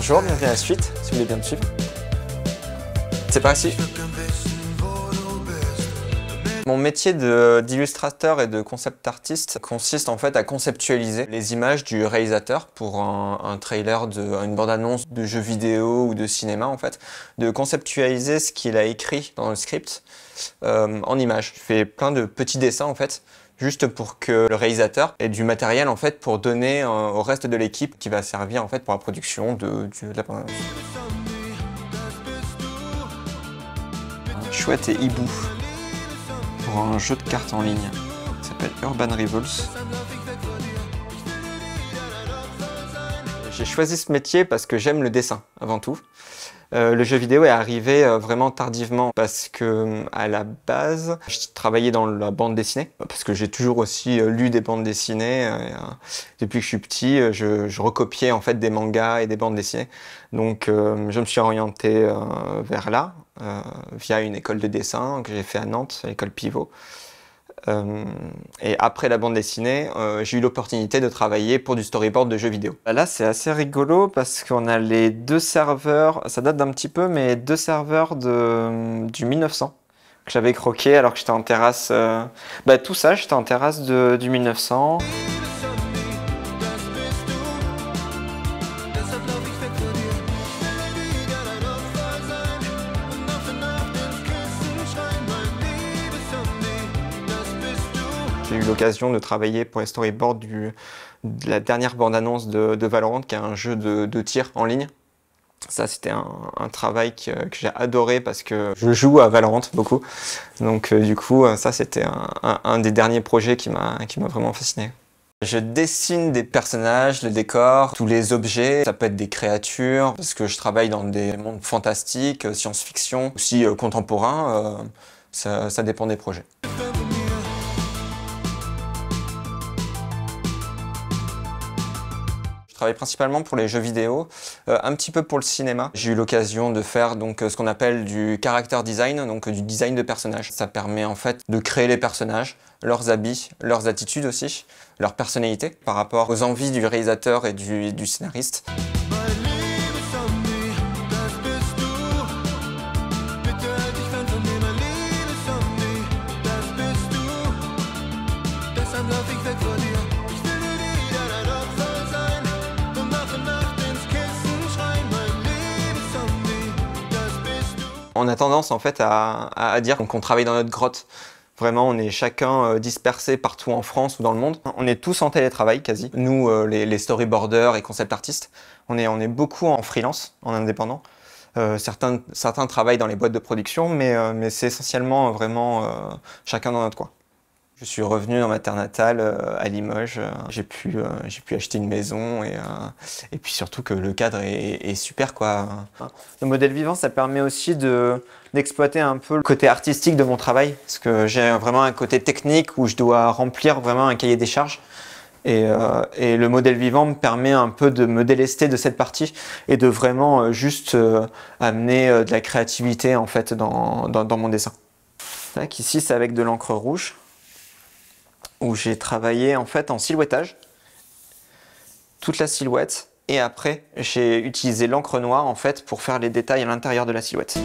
Bonjour, bienvenue à la suite, si vous voulez bien me suivre. C'est par ici. Mon métier d'illustrateur et de concept artiste consiste en fait à conceptualiser les images du réalisateur pour un trailer, une bande-annonce de jeux vidéo ou de cinéma en fait, de conceptualiser ce qu'il a écrit dans le script en images. Je fais plein de petits dessins en fait, juste pour que le réalisateur ait du matériel en fait pour donner au reste de l'équipe qui va servir en fait pour la production de la bande-annonce. Chouette et hibou. Pour un jeu de cartes en ligne qui s'appelle Urban Rivals. J'ai choisi ce métier parce que j'aime le dessin avant tout. Le jeu vidéo est arrivé vraiment tardivement parce que à la base, je travaillais dans la bande dessinée parce que j'ai toujours aussi lu des bandes dessinées. Depuis que je suis petit, je recopiais en fait des mangas et des bandes dessinées. Donc je me suis orienté vers là via une école de dessin que j'ai fait à Nantes, l'école Pivot. Et après la bande dessinée, j'ai eu l'opportunité de travailler pour du storyboard de jeux vidéo. Là, c'est assez rigolo parce qu'on a les deux serveurs, ça date d'un petit peu, mais deux serveurs du 1900 que j'avais croqué alors que j'étais en terrasse. Tout ça, j'étais en terrasse du 1900. J'ai eu l'occasion de travailler pour les storyboards de la dernière bande-annonce de Valorant, qui est un jeu de tir en ligne. Ça, c'était un travail que j'ai adoré parce que je joue à Valorant beaucoup. Donc du coup, ça, c'était un des derniers projets qui m'a vraiment fasciné. Je dessine des personnages, le décor, tous les objets. Ça peut être des créatures, parce que je travaille dans des mondes fantastiques, science-fiction, aussi contemporains. Ça dépend des projets. Je travaille principalement pour les jeux vidéo, un petit peu pour le cinéma. J'ai eu l'occasion de faire donc ce qu'on appelle du character design, donc du design de personnages. Ça permet en fait de créer les personnages, leurs habits, leurs attitudes aussi, leur personnalité par rapport aux envies du réalisateur et du scénariste. On a tendance en fait à dire qu'on travaille dans notre grotte. Vraiment, on est chacun dispersé partout en France ou dans le monde. On est tous en télétravail quasi. Nous, les storyboarders et concept artistes, on est beaucoup en freelance, en indépendant. Certains travaillent dans les boîtes de production, mais c'est essentiellement vraiment chacun dans notre coin. Je suis revenu dans ma terre natale, à Limoges. J'ai pu acheter une maison et puis surtout que le cadre est super, quoi. Le modèle vivant, ça permet aussi d'exploiter un peu le côté artistique de mon travail, parce que j'ai vraiment un côté technique où je dois remplir vraiment un cahier des charges. Et le modèle vivant me permet un peu de me délester de cette partie et de vraiment juste amener de la créativité en fait dans mon dessin. Tac, ici, c'est avec de l'encre rouge, où j'ai travaillé en fait en silhouettage, toute la silhouette, et après j'ai utilisé l'encre noire en fait pour faire les détails à l'intérieur de la silhouette.